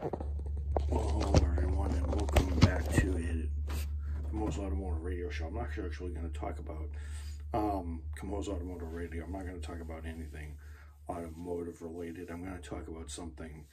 Well, hello everyone, and welcome back to Kamo's Automotive Radio Show. I'm not actually going to talk about Kamo's Automotive Radio. I'm not going to talk about anything automotive related. I'm going to talk about something.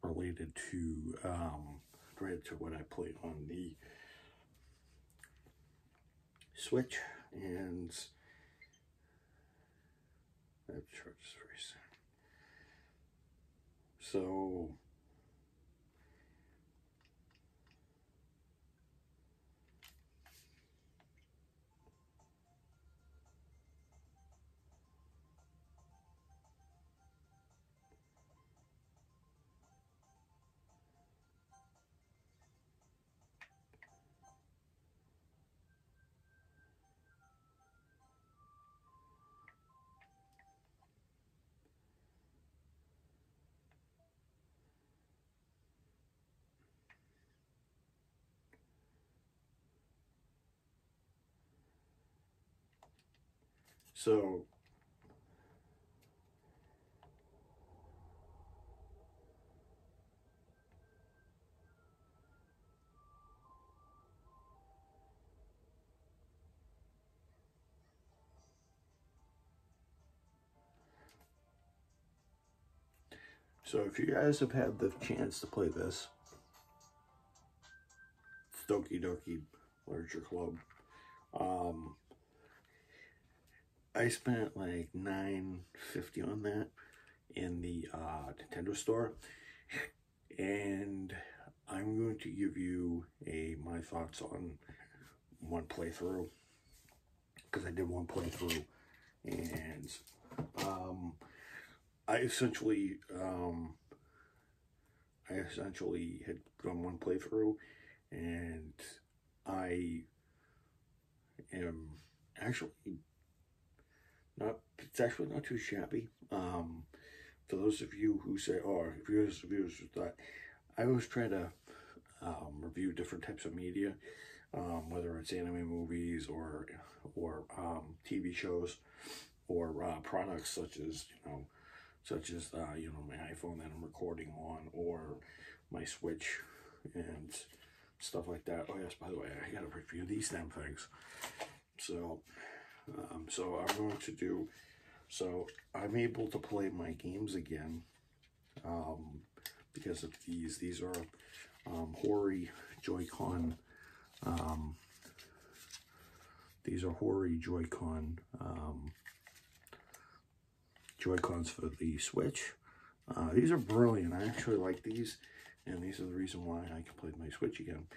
Related to what I played on the Switch, and that charge is very soon. So So if you guys have had the chance to play this, it's Doki Doki Literature Club. I spent like $9.50 on that in the Nintendo store, and I'm going to give you my thoughts on one playthrough, because I did one playthrough, and I essentially had done one playthrough, and I am actually it's actually not too shabby. For those of you who say, oh, viewers that I always try to review different types of media, whether it's anime movies or TV shows, or products such as my iPhone that I'm recording on, or my Switch and stuff like that. Oh yes, by the way, I gotta review these damn things. So I'm going to do. So I'm able to play my games again because of these. These are Hori Joy-Con. These are Hori Joy-Con Joy-Cons for the Switch. These are brilliant. I actually like these, and these are the reason why I can play my Switch again,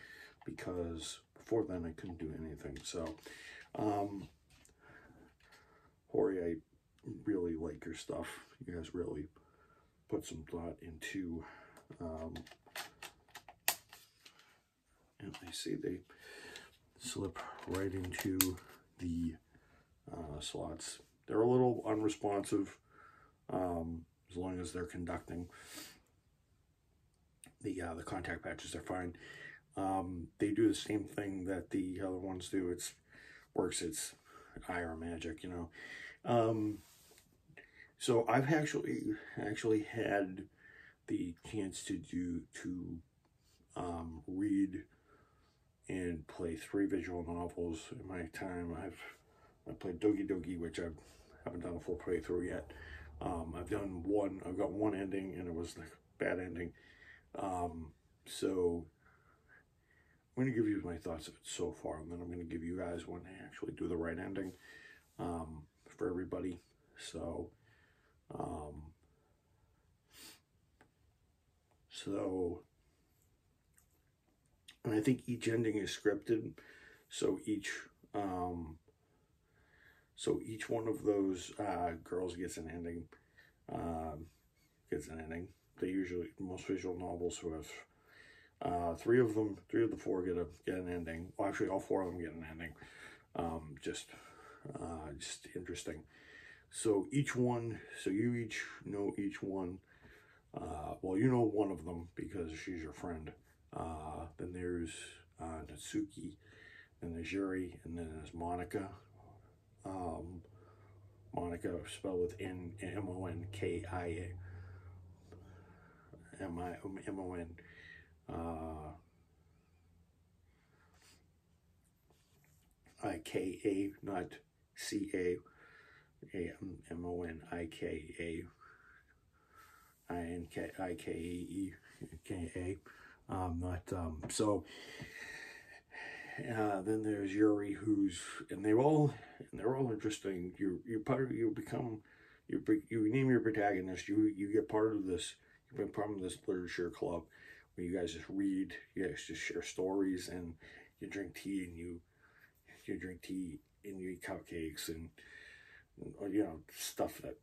because before then I couldn't do anything. So Hori, I really like your stuff. You guys really put some thought into, and I see they slip right into the slots. They're a little unresponsive, as long as they're conducting. The contact patches are fine. They do the same thing that the other ones do. It's IR magic, you know. So I've actually had the chance to read and play 3 visual novels in my time. I played Doki Doki, which I haven't done a full playthrough yet. I've done one. I've got one ending, and it was like a bad ending. So I'm going to give you my thoughts of it so far, and then I'm going to give you guys when I actually do the right ending for everybody. So, and I think each ending is scripted, so each one of those girls gets an ending. They usually, most visual novels who have 3 of the 4 get an ending. Well, actually, all 4 of them get an ending. Just interesting. So you each know each one. Well, you know one of them because she's your friend. Then there's Natsuki, and there's Yuri, and then there's Monica. Monica, spelled with Monkia, Mon, IKA, not CA, Monikea, not so. Then there's Yuri, and they're all interesting. You become, you name your protagonist. You get part of this. You become part of this literature club where you guys just read. You guys just share stories, and you drink tea, and you drink tea, and you eat cupcakes, and stuff that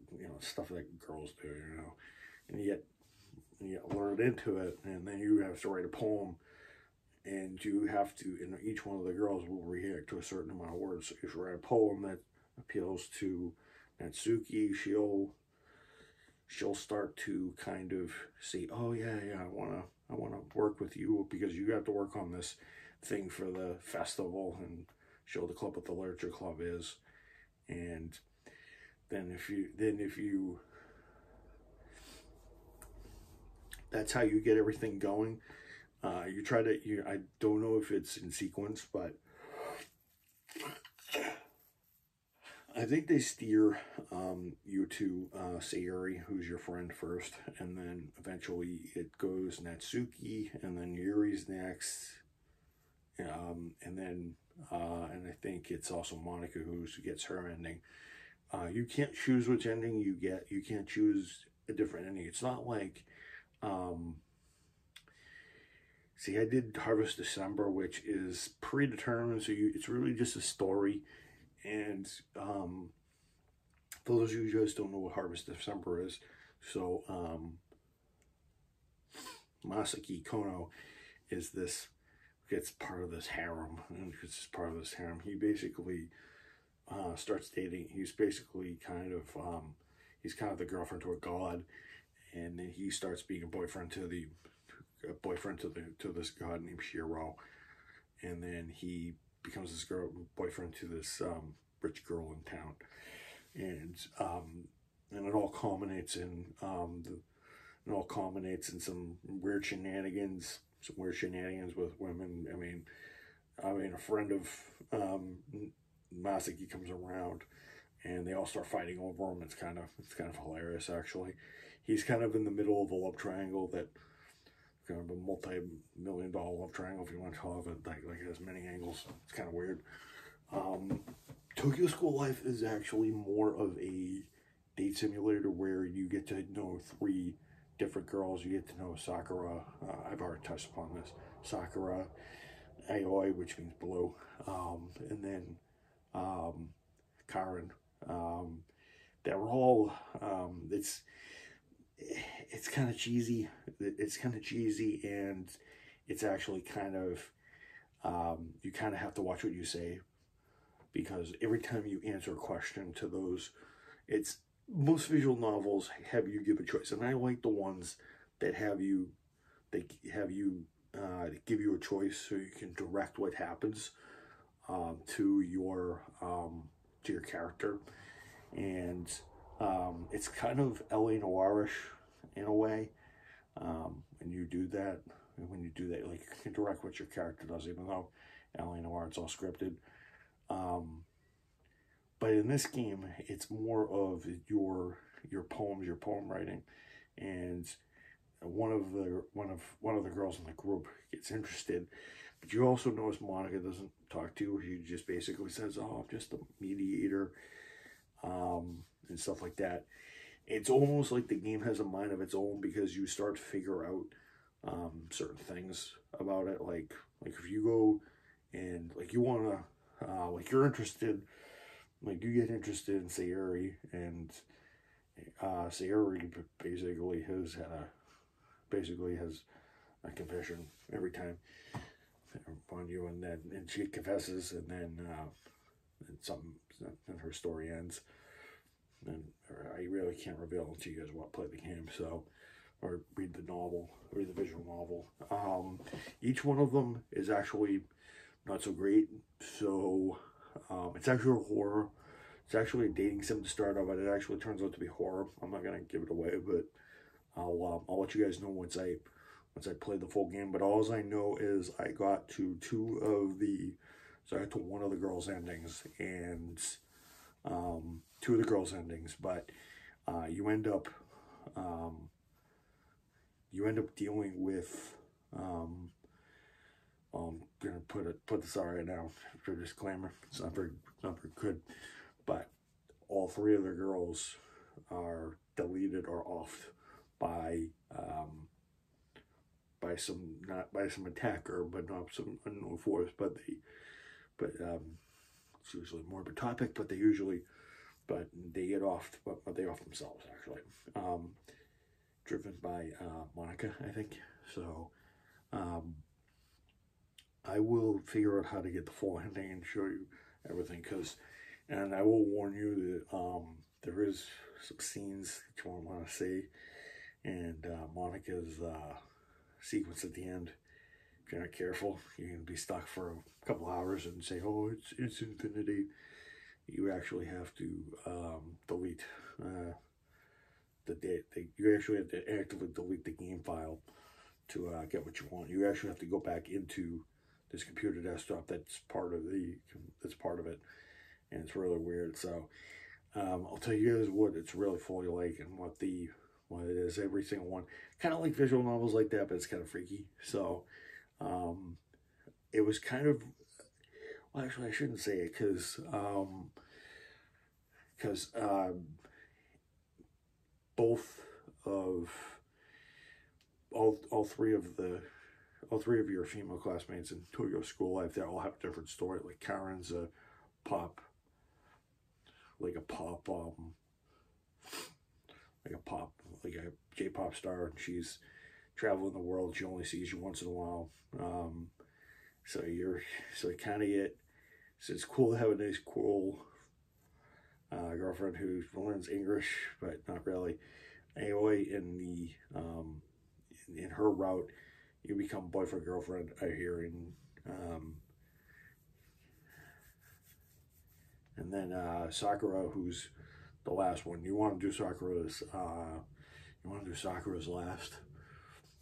girls do, and you get lured into it, and then you have to write a poem. And you have to, and each one of the girls will react to a certain amount of words. So if you write a poem that appeals to Natsuki, she'll start to kind of say, "Oh yeah, I wanna work with you because you have to work on this thing for the festival and show the club what the literature club is." And then if you that's how you get everything going. I don't know if it's in sequence, but I think they steer you to Sayuri, who's your friend, first, and then eventually it goes Natsuki, and then Yuri's next, and I think it's also Monica who gets her ending. You can't choose which ending you get. You can't choose a different ending. It's not like... See, I did Harvest December, which is predetermined, so it's really just a story. And for those of you who just don't know what Harvest December is, so Masaki Kono gets part of this harem, and it's part of this harem. He basically starts dating. He's basically he's kind of the girlfriend to a god, and then he starts being a boyfriend to this god named Shiro, and then he becomes this boyfriend to this rich girl in town, and it all culminates in some weird shenanigans with women. I mean, a friend of Masaki comes around, and they all start fighting over him. It's kind of hilarious, actually. He's kind of in the middle of a love triangle that. Kind of a multi-million-dollar love triangle, if you want to call it, like it has many angles. It's kind of weird. Tokyo School Life is actually more of a date simulator where you get to know 3 different girls. You get to know Sakura. I've already touched upon this. Sakura, Aoi, which means blue, and then Karen. They're all. It's kind of cheesy. And it's actually kind of, you kind of have to watch what you say, because every time you answer a question to those, most visual novels have you give a choice, and I like the ones that give you a choice so you can direct what happens to your character, and it's kind of LA Noirish in a way, when you do that, like, you can direct what your character does, even though LA Noire, it's all scripted. But in this game, it's more of your poems, your poem writing, and one of the girls in the group gets interested, but you also notice Monica doesn't talk to you. She just basically says, "Oh, I'm just a mediator," and stuff like that. It's almost like the game has a mind of its own, because you start to figure out certain things about it. Like if you go and you want to, you're interested, you get interested in Sayuri, and Sayuri basically has a confession every time upon you, and she confesses, and then and her story ends. And I really can't reveal to you guys what play the game, or read the visual novel. Each one of them is actually not so great. So it's actually a horror. It's actually a dating sim to start out, but it actually turns out to be horror. I'm not gonna give it away, but I'll let you guys know once I play the full game. But all I know is I got to I got to one of the girls' endings and two of the girls' endings, but you end up dealing with I'm gonna put this out right now for a disclaimer. It's not very good, but all three of the girls are deleted or offed by some attacker, but not some unknown force. But it's usually more of a topic. But they get offed, but they off themselves actually. Driven by Monica, I think. So I will figure out how to get the full ending and show you everything, and I will warn you that there is some scenes that you won't want to see, and Monica's sequence at the end. If you're not careful, you're gonna be stuck for a couple hours and say, "Oh, it's infinity." You actually have to delete you actually have to actively delete the game file to get what you want. You actually have to go back into this computer desktop that's part of it, and it's really weird. So I'll tell you guys what it's really fully like and what it is. Every single one, kind of like visual novels like that, but it's kind of freaky. So it was kind of, well, actually I shouldn't say it because both of all three of your female classmates in Tokyo School Life, they all have a different story. Like Karen's a pop like a J-pop star, and she's traveling the world. She only sees you once in a while. So it's cool to have a nice, cool girlfriend who learns English, but not really. Anyway, in her route, you become boyfriend girlfriend. I hear and then Sakura, who's the last one. You want to do Sakura's last.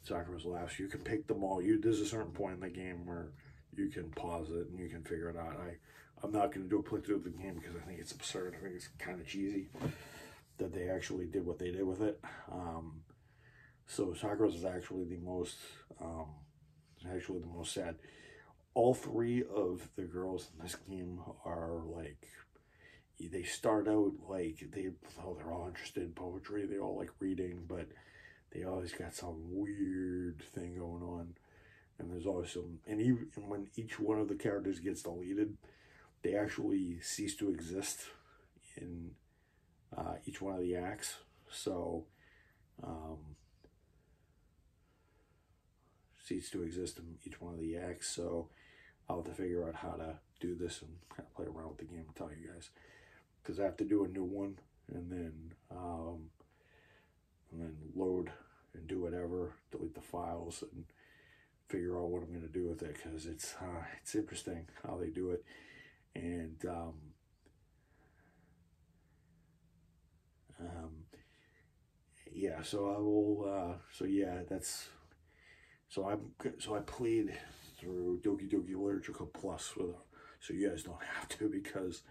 Sakura's last. You can pick them all. There's a certain point in the game where you can pause it and you can figure it out. I'm not going to do a playthrough of the game because I think it's absurd. I think it's kind of cheesy that they actually did what they did with it. So Sakura's is actually the most sad. All three of the girls in this game are like, they start out like they're all interested in poetry. They all like reading, but they always got some weird thing going on. And there's always and when each one of the characters gets deleted, they actually cease to exist in each one of the acts. So, cease to exist in each one of the acts. So, I'll have to figure out how to do this and kind of play around with the game and tell you guys, because I have to do a new one and then load and do whatever, delete the files and figure out what I'm going to do with it, because it's interesting how they do it. And yeah, so I will so I played through Doki Doki Literature Club Plus so you guys don't have to, because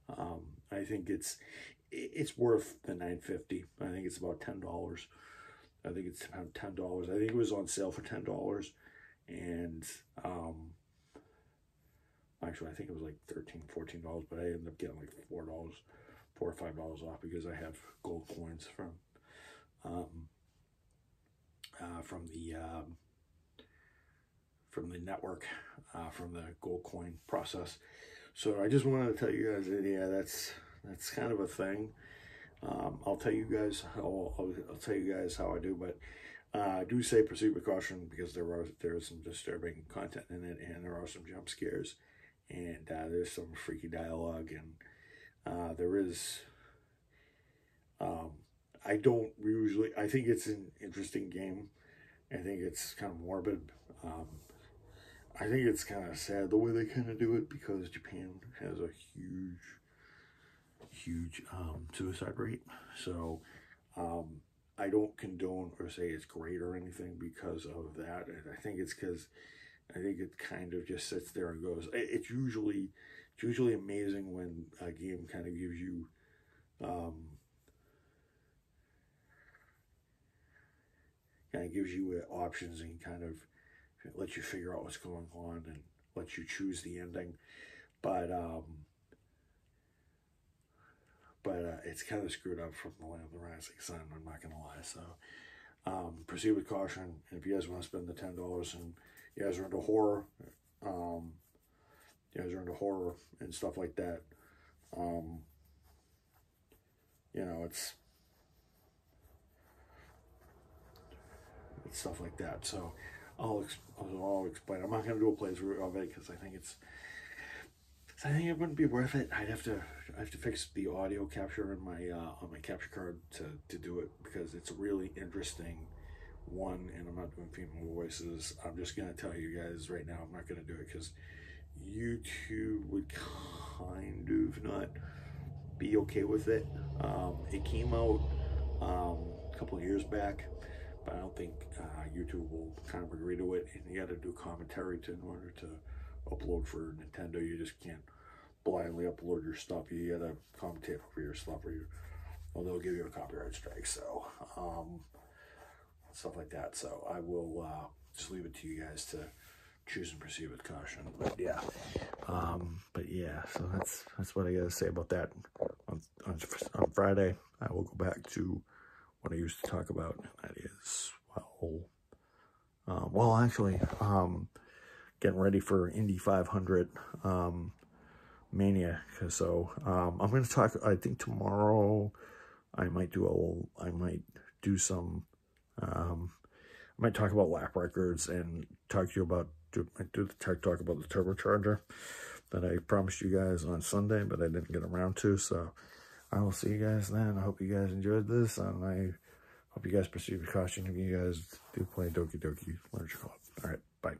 I think it's worth the $9.50. I think it's about $10. I think it's about $10. I think it was on sale for $10, and actually I think it was like $13-14, but I ended up getting like $4 or $5 off because I have gold coins from the network, from the gold coin process. So I just wanted to tell you guys that, yeah, that's kind of a thing. I'll tell you guys how I do, but do say proceed with caution, because there is some disturbing content in it, and there are some jump scares, and there's some freaky dialogue, and there is. I think it's an interesting game. I think it's kind of morbid. I think it's kind of sad the way they kind of do it, because Japan has a huge huge suicide rate. So I don't condone or say it's great or anything because of that. And I think it's because I think it kind of just sits there and goes. It's usually amazing when a game kind of gives you options and kind of lets you figure out what's going on and lets you choose the ending. But it's kind of screwed up from the Land of the Rising Sun, I'm not going to lie. So proceed with caution. And if you guys want to spend the $10 and you guys are into horror, and stuff like that, you know, it's stuff like that. So I'll explain. I'm not going to do a playthrough of it because I think it wouldn't be worth it. I have to fix the audio capture in my on my capture card to do it, because it's a really interesting one, and I'm not doing female voices. I'm just gonna tell you guys right now, I'm not gonna do it because YouTube would kind of not be okay with it. It came out a couple of years back, but I don't think YouTube will kind of agree to it, and you got to do commentary in order to upload for Nintendo. You just can't blindly upload your stuff. You gotta commentate over your stuff, or they'll give you a copyright strike. So stuff like that. So I will just leave it to you guys to choose and proceed with caution. But yeah, so that's what I gotta say about that. On Friday, I will go back to what I used to talk about, and that is actually getting ready for Indy 500 Mania. So I'm going to talk. I think tomorrow I might talk about lap records and talk about the turbocharger that I promised you guys on Sunday, but I didn't get around to. So I will see you guys then. I hope you guys enjoyed this, and I hope you guys proceed with caution if you guys do play Doki Doki Literature Club. All right, bye.